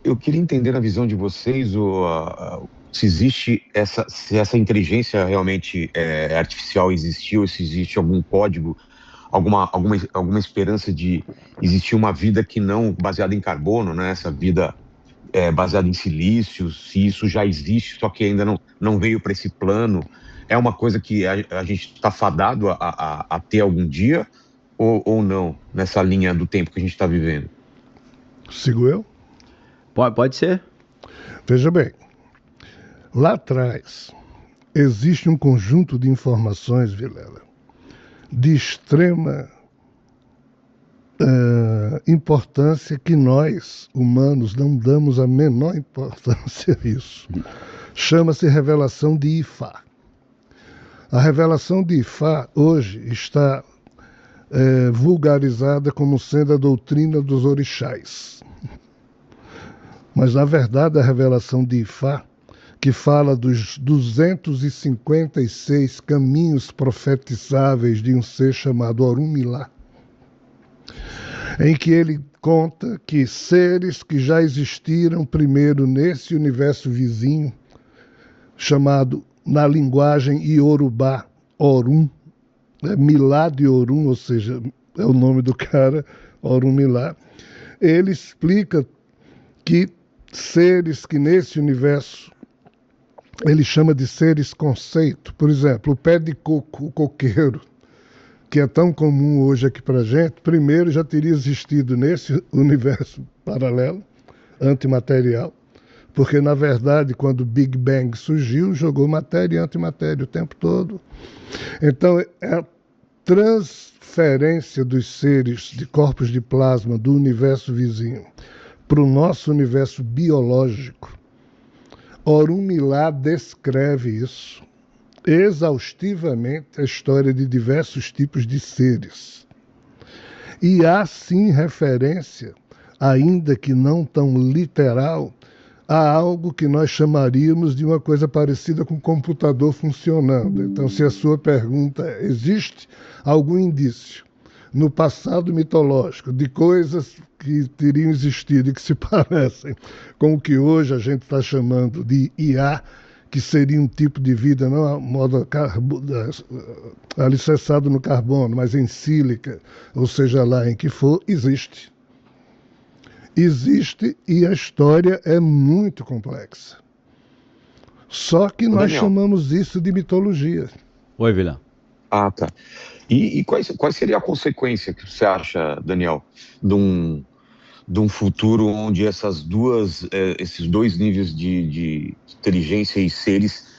Eu queria entender na visão de vocês se existe se essa inteligência realmente artificial existiu, se existe algum código, alguma esperança de existir uma vida que não baseada em carbono, né? Essa vida baseada em silícios, se isso já existe, só que ainda não veio para esse plano. É uma coisa que a gente está fadado a ter algum dia ou não, nessa linha do tempo que a gente está vivendo? Sigo eu? Pode ser. Veja bem, lá atrás existe um conjunto de informações, Vilela, de extrema importância que nós, humanos, não damos a menor importância a isso. Chama-se revelação de Ifá. A revelação de Ifá hoje está vulgarizada como sendo a doutrina dos orixás. Mas, na verdade, a revelação de Ifá, que fala dos 256 caminhos profetizáveis de um ser chamado Orunmilá, em que ele conta que seres que já existiram primeiro nesse universo vizinho, chamado na linguagem iorubá, Orum, Milá de Orum, ou seja, é o nome do cara, Orunmilá, ele explica que seres que nesse universo ele chama de seres conceito, por exemplo, o pé de coco, o coqueiro, que é tão comum hoje aqui para a gente, primeiro já teria existido nesse universo paralelo, antimaterial, porque, na verdade, quando o Big Bang surgiu, jogou matéria e antimatéria o tempo todo. Então, a transferência dos seres de corpos de plasma do universo vizinho para o nosso universo biológico, Orunmilá descreve isso exaustivamente, a história de diversos tipos de seres. E há sim referência, ainda que não tão literal, a algo que nós chamaríamos de uma coisa parecida com um computador funcionando. Então, se a sua pergunta é, existe algum indício no passado mitológico de coisas que teriam existido e que se parecem com o que hoje a gente está chamando de IA, que seria um tipo de vida não a modo alicerçado no carbono, mas em sílica, ou seja lá em que for, existe. Existe e a história é muito complexa. Só que nós chamamos isso de mitologia. Oi, Vilhão. Ah, tá. E qual seria a consequência que você acha, Daniel, de um futuro onde esses dois níveis de inteligência e seres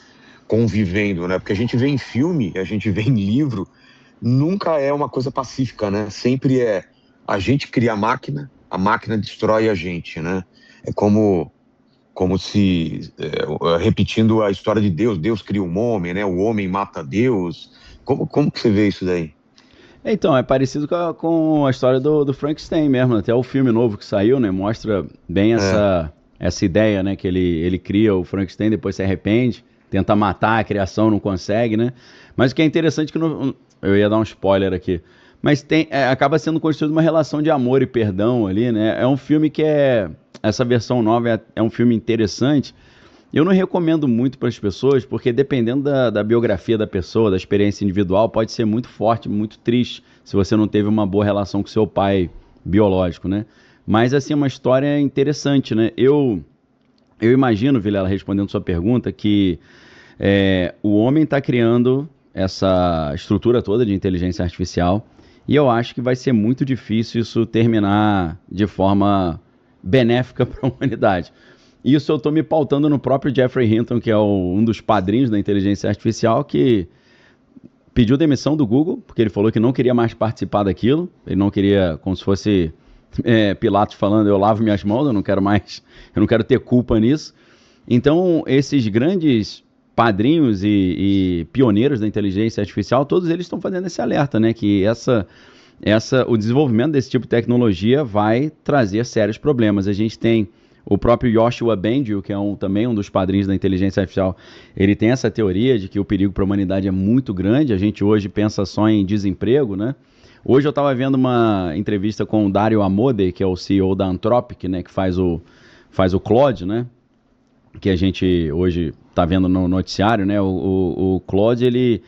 convivendo, né? Porque a gente vê em filme, a gente vê em livro, nunca é uma coisa pacífica, né? Sempre é a gente cria a máquina destrói a gente, né? É como se, repetindo a história de Deus, Deus cria um homem, né? O homem mata Deus. Como que você vê isso daí? Então, é parecido com a história do Frankenstein mesmo, até o filme novo que saiu, né, mostra bem essa ideia, né, que ele cria o Frankenstein, depois se arrepende, tenta matar a criação, não consegue, né, mas o que é interessante é que, eu ia dar um spoiler aqui, mas acaba sendo construída uma relação de amor e perdão ali, né, é um filme que essa versão nova é um filme interessante. Eu não recomendo muito para as pessoas, porque dependendo da biografia da pessoa, da experiência individual, pode ser muito forte, muito triste, se você não teve uma boa relação com seu pai biológico, né? Mas, assim, é uma história interessante, né? Eu imagino, Vilela, respondendo sua pergunta, que o homem está criando essa estrutura toda de inteligência artificial e eu acho que vai ser muito difícil isso terminar de forma benéfica para a humanidade. Isso eu estou me pautando no próprio Geoffrey Hinton, que é um dos padrinhos da inteligência artificial, que pediu demissão do Google, porque ele falou que não queria mais participar daquilo, ele não queria, como se fosse Pilatos falando, eu lavo minhas mãos, eu não quero ter culpa nisso. Então, esses grandes padrinhos e pioneiros da inteligência artificial, todos eles estão fazendo esse alerta, né, que o desenvolvimento desse tipo de tecnologia vai trazer sérios problemas. A gente tem o próprio Yoshua Bengio, que é também um dos padrinhos da inteligência artificial, ele tem essa teoria de que o perigo para a humanidade é muito grande. A gente hoje pensa só em desemprego, né? Hoje eu estava vendo uma entrevista com o Dario Amodei, que é o CEO da Anthropic, né, que faz o faz o Claude, né? Que a gente hoje está vendo no noticiário, né? O Claude,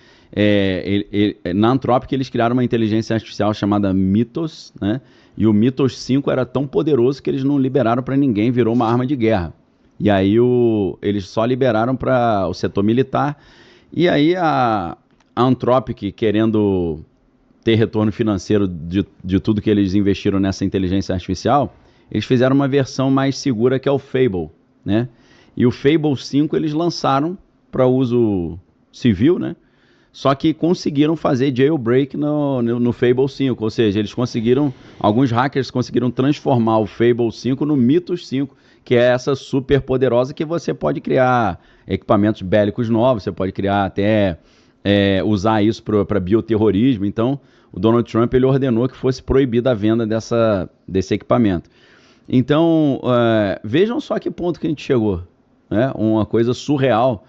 na Anthropic eles criaram uma inteligência artificial chamada Mythos, né? E o Mythos 5 era tão poderoso que eles não liberaram para ninguém, virou uma arma de guerra. E aí eles só liberaram para o setor militar. E aí a Anthropic, querendo ter retorno financeiro de tudo que eles investiram nessa inteligência artificial, eles fizeram uma versão mais segura que é o Fable, né? E o Fable 5 eles lançaram para uso civil, né? Só que conseguiram fazer jailbreak no Fable 5, ou seja, alguns hackers conseguiram transformar o Fable 5 no Mythos 5, que é essa super poderosa que você pode criar equipamentos bélicos novos, você pode criar até usar isso para bioterrorismo. Então, o Donald Trump ele ordenou que fosse proibida a venda desse equipamento. Então, vejam só que ponto que a gente chegou, né? Uma coisa surreal,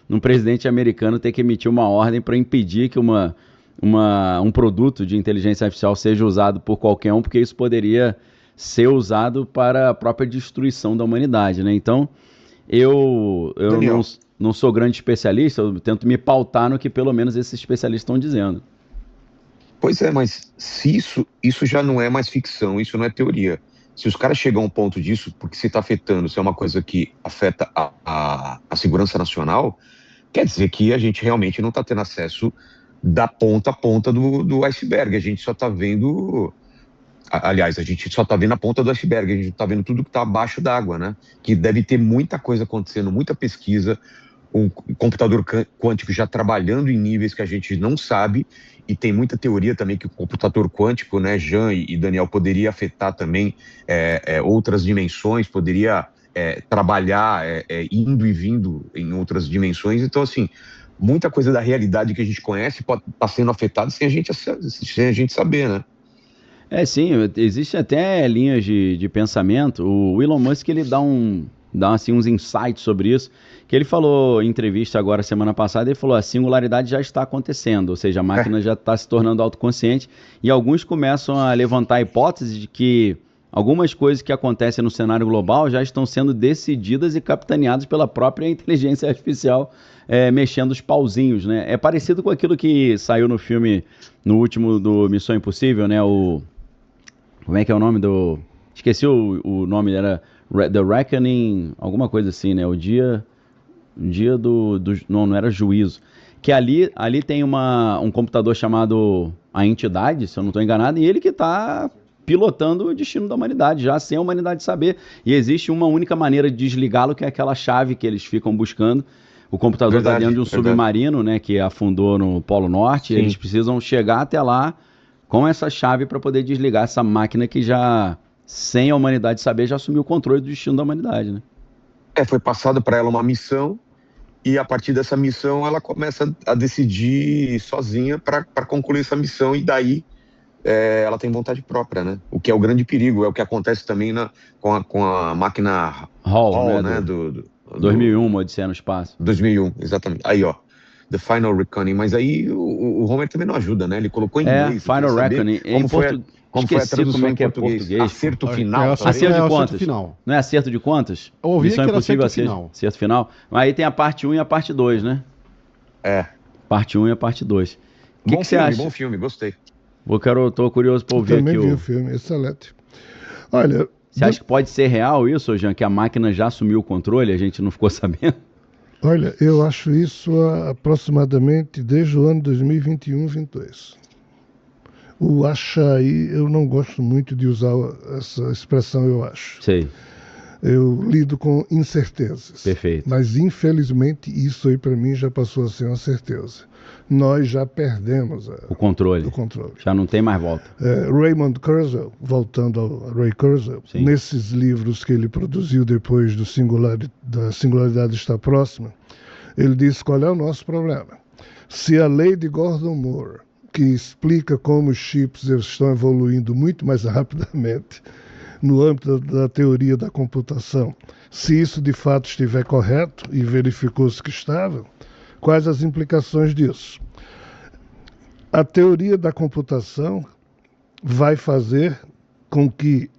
num presidente americano ter que emitir uma ordem para impedir que um produto de inteligência artificial seja usado por qualquer um, porque isso poderia ser usado para a própria destruição da humanidade, né? Então, eu não sou grande especialista, eu tento me pautar no que pelo menos esses especialistas estão dizendo. Pois é, mas se isso já não é mais ficção, isso não é teoria. Se os caras chegam a um ponto disso, porque se está afetando, se é uma coisa que afeta a segurança nacional, quer dizer que a gente realmente não está tendo acesso da ponta a ponta do iceberg. A gente só está vendo... Aliás, a gente só está vendo a ponta do iceberg, a gente está vendo tudo que está abaixo d'água, né? Que deve ter muita coisa acontecendo, muita pesquisa, um computador quântico já trabalhando em níveis que a gente não sabe, e tem muita teoria também que o computador quântico, né, Jean e Daniel, poderia afetar também outras dimensões, poderia trabalhar indo e vindo em outras dimensões. Então, assim, muita coisa da realidade que a gente conhece pode estar sendo afetada sem a gente saber, né? Sim, existem até linhas de pensamento. O Elon Musk ele dá assim, uns insights sobre isso, que ele falou em entrevista agora semana passada, ele falou: a singularidade já está acontecendo, ou seja, a máquina já está se tornando autoconsciente, e alguns começam a levantar a hipótese de que algumas coisas que acontecem no cenário global já estão sendo decididas e capitaneadas pela própria inteligência artificial, mexendo os pauzinhos, né? É parecido com aquilo que saiu no filme, no último do Missão Impossível, né? Como é que é o nome do... Esqueci o nome, era The Reckoning, alguma coisa assim, né? O dia do... Não era juízo. Que ali tem um computador chamado a Entidade, se eu não estou enganado, e ele que está pilotando o destino da humanidade, já sem a humanidade saber. E existe uma única maneira de desligá-lo, que é aquela chave que eles ficam buscando. O computador está dentro de um submarino, né, que afundou no Polo Norte, e eles precisam chegar até lá com essa chave para poder desligar essa máquina que já, sem a humanidade saber, já assumiu o controle do destino da humanidade, né? Foi passado para ela uma missão, e a partir dessa missão ela começa a decidir sozinha para concluir essa missão, e daí ela tem vontade própria, né? O que é o grande perigo, é o que acontece também com a máquina Hall, né? 2001, uma Odisseia no Espaço. 2001, exatamente. Aí, ó, The Final Reckoning. Mas aí o Homer também não ajuda, né? Ele colocou em inglês. Final Reckoning. Como foi a tradução como é que em português? Acerto final. Acerto de contas. Final. Não é acerto de contas? Ouvi que era acerto final. Acerto final. Aí tem a parte 1 e a parte 2, né? Parte 1 e a parte 2. O que você acha? Bom filme, gostei. Tô curioso para ouvir aqui. Eu também vi o filme, excelente. Olha... Você acha que pode ser real isso, Jean, que a máquina já assumiu o controle e a gente não ficou sabendo? Olha, eu acho isso aproximadamente desde o ano 2021, 2022. O acha aí, eu não gosto muito de usar essa expressão, eu acho. Sei. Eu lido com incertezas. Perfeito. Mas, infelizmente, isso aí para mim já passou a ser uma certeza. Nós já perdemos o controle. Já não tem mais volta. Raymond Kurzweil, voltando ao Ray Kurzweil, nesses livros que ele produziu depois da Singularidade Está Próxima, ele disse qual é o nosso problema. Se a lei de Gordon Moore, que explica como os chips estão evoluindo muito mais rapidamente no âmbito da teoria da computação, se isso de fato estiver correto, e verificou-se que estava, quais as implicações disso? A teoria da computação vai fazer com que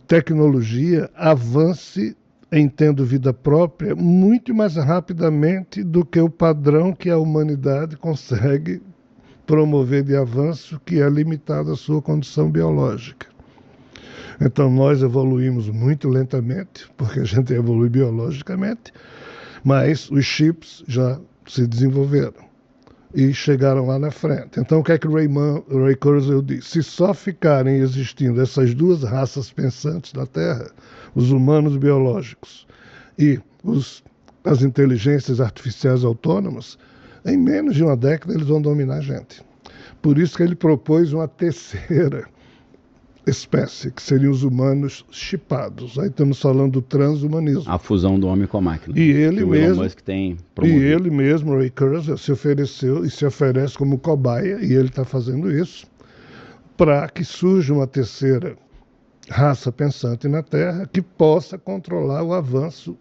tecnologia avance em tendo vida própria muito mais rapidamente do que o padrão que a humanidade consegue promover de avanço, que é limitado à sua condição biológica. Então nós evoluímos muito lentamente, porque a gente evolui biologicamente, mas os chips já se desenvolveram e chegaram lá na frente. Então o que é que Ray Kurzweil diz? Se só ficarem existindo essas duas raças pensantes na Terra, os humanos biológicos e as inteligências artificiais autônomas, em menos de uma década eles vão dominar a gente. Por isso que ele propôs uma terceira espécie, que seriam os humanos chipados. Aí estamos falando do transhumanismo. A fusão do homem com a máquina. E ele que mesmo, o Elon Musk tem promovido. e ele mesmo, Ray Kurzweil, se ofereceu e se oferece como cobaia, e ele está fazendo isso, para que surja uma terceira raça pensante na Terra que possa controlar o avanço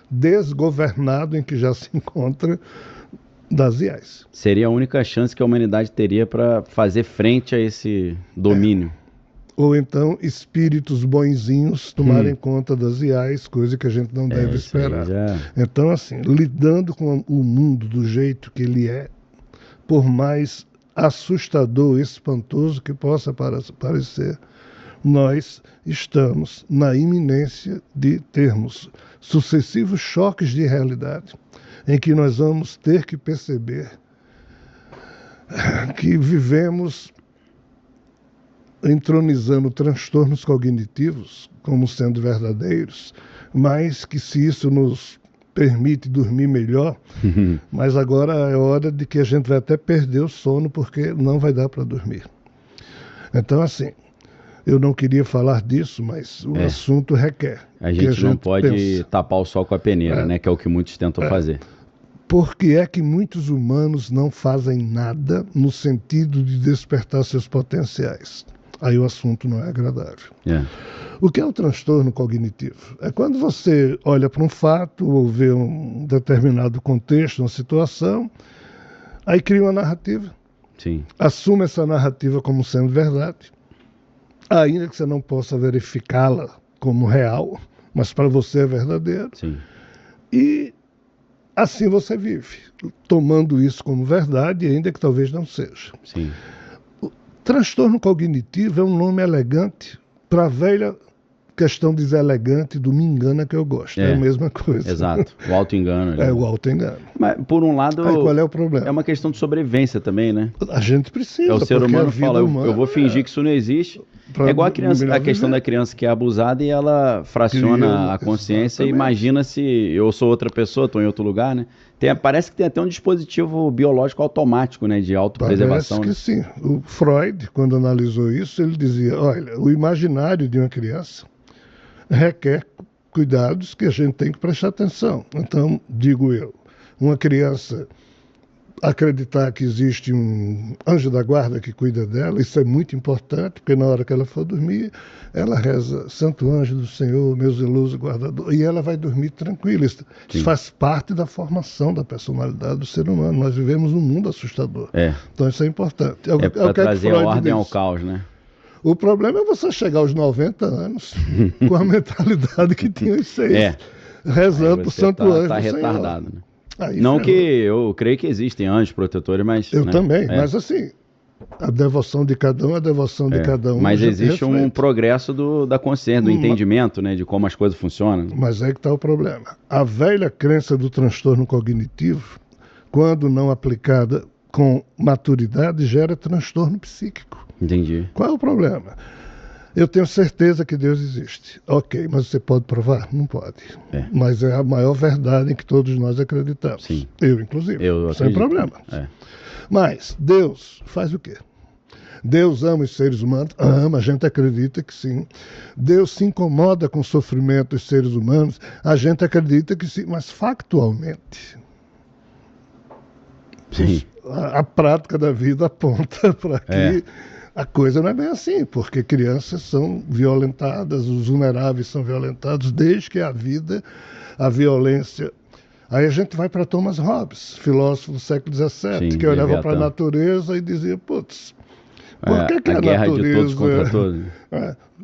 desgovernado em que já se encontra das IAs. Seria a única chance que a humanidade teria para fazer frente a esse domínio. Ou então espíritos bonzinhos tomarem conta das IAs, coisa que a gente não deve esperar. Então, assim, lidando com o mundo do jeito que ele é, por mais assustador, espantoso que possa parecer, nós estamos na iminência de termos sucessivos choques de realidade em que nós vamos ter que perceber que vivemos entronizando transtornos cognitivos como sendo verdadeiros, mas que se isso nos permite dormir melhor, mas agora é hora de que a gente vai até perder o sono porque não vai dar para dormir. Então, assim, eu não queria falar disso, mas o assunto requer. A gente não pode tapar o sol com a peneira, né? Que é o que muitos tentam fazer. Por que é que muitos humanos não fazem nada no sentido de despertar seus potenciais? Aí o assunto não é agradável. O que é o transtorno cognitivo? É quando você olha para um fato ou vê um determinado contexto, uma situação, aí cria uma narrativa. Sim. Assume essa narrativa como sendo verdade, ainda que você não possa verificá-la como real, mas para você é verdadeiro. Sim. E assim você vive, tomando isso como verdade, ainda que talvez não seja. Sim. Transtorno cognitivo é um nome elegante para a velha questão deselegante do me engana que eu gosto. É a mesma coisa. Exato. O auto-engano. É o auto-engano. Mas, por um lado, aí, qual é o problema? É uma questão de sobrevivência também, né? A gente precisa. É o ser humano fala, eu vou fingir que isso não existe. É igual a questão da criança que é abusada e ela fraciona a consciência e imagina se eu sou outra pessoa, estou em outro lugar, né? Parece que tem até um dispositivo biológico automático, né, de autopreservação. Parece que sim. O Freud, quando analisou isso, ele dizia, olha, o imaginário de uma criança requer cuidados que a gente tem que prestar atenção. Então, digo eu, uma criança acreditar que existe um anjo da guarda que cuida dela, isso é muito importante, porque na hora que ela for dormir, ela reza, Santo Anjo do Senhor, meu zeloso guardador, e ela vai dormir tranquila. Isso faz parte da formação da personalidade do ser humano. Nós vivemos num mundo assustador. Então isso é importante. É para trazer a ordem ao caos, né? O problema é você chegar aos 90 anos com a mentalidade que tinha os 6, rezando para o Santo Anjo do Senhor. Retardado, né? Não que eu creio que existem anjos protetores, mas... Eu também, mas assim, a devoção de cada um é a devoção de cada um. Mas existe um progresso da consciência, do entendimento, né, de como as coisas funcionam. Mas aí que está o problema. A velha crença do transtorno cognitivo, quando não aplicada com maturidade, gera transtorno psíquico. Entendi. Qual é o problema? Eu tenho certeza que Deus existe. Ok, mas você pode provar? Não pode. Mas é a maior verdade em que todos nós acreditamos. Sim. Eu, inclusive. Sem problema. Mas Deus faz o quê? Deus ama os seres humanos? Ama, a gente acredita que sim. Deus se incomoda com o sofrimento dos seres humanos? A gente acredita que sim. Mas factualmente, a prática da vida aponta para que a coisa não é bem assim, porque crianças são violentadas, os vulneráveis são violentados, desde que a vida, a violência... Aí a gente vai para Thomas Hobbes, filósofo do século XVII, que olhava para a natureza e dizia, putz, Por que a guerra de todos contra todos.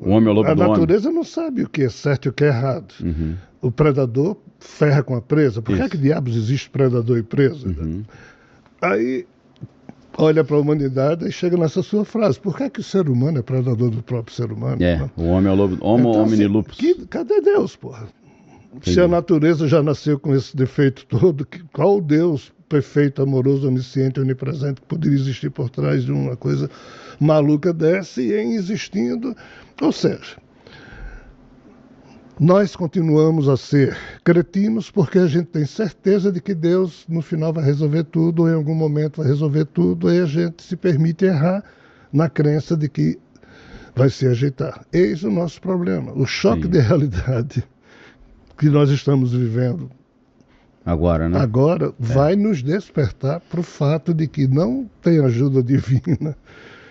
O homem é o lobo do homem. A natureza não sabe o que é certo e o que é errado. Uhum. O predador ferra com a presa. Por que diabos existe predador e presa? Uhum. Aí olha para a humanidade e chega nessa sua frase. Por que o ser humano é predador do próprio ser humano? O homem é o lobo. Homo homini lupus. Cadê Deus, porra? Entendi. Se a natureza já nasceu com esse defeito todo, qual Deus perfeito, amoroso, onisciente, onipresente que poderia existir por trás de uma coisa maluca dessa e em existindo? Ou seja, nós continuamos a ser cretinos porque a gente tem certeza de que Deus no final vai resolver tudo, ou em algum momento vai resolver tudo, e a gente se permite errar na crença de que vai se ajeitar. Eis o nosso problema, o choque de realidade que nós estamos vivendo agora, né? Agora vai nos despertar para o fato de que não tem ajuda divina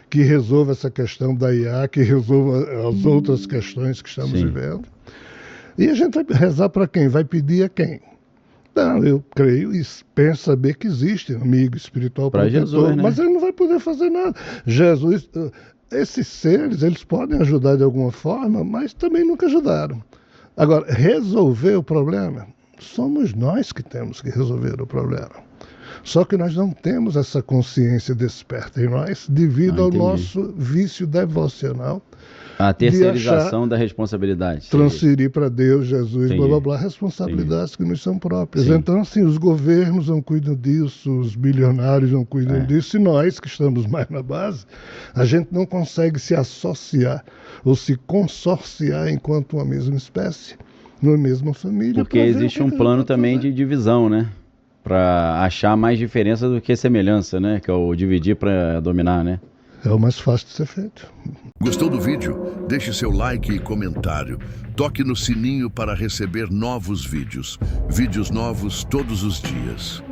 que resolva essa questão da IA, que resolva as outras questões que estamos vivendo. E a gente vai rezar para quem? Vai pedir a quem? Não, eu creio e penso saber que existe amigo espiritual para Jesus, né? Mas ele não vai poder fazer nada. Jesus, esses seres, eles podem ajudar de alguma forma, mas também nunca ajudaram. Agora, resolver o problema, somos nós que temos que resolver o problema. Só que nós não temos essa consciência desperta em nós devido ao nosso vício devocional. A terceirização da responsabilidade. Transferir para Deus, Jesus, blá, blá, blá, responsabilidades que nos são próprias. Então, assim, os governos não cuidam disso, os bilionários não cuidam disso, e nós, que estamos mais na base, a gente não consegue se associar ou se consorciar enquanto uma mesma espécie, numa mesma família. Porque existe um plano também de divisão, né? Para achar mais diferença do que semelhança, né? Que é o dividir para dominar, né? É o mais fácil de ser feito. Gostou do vídeo? Deixe seu like e comentário. Toque no sininho para receber novos vídeos. Vídeos novos todos os dias.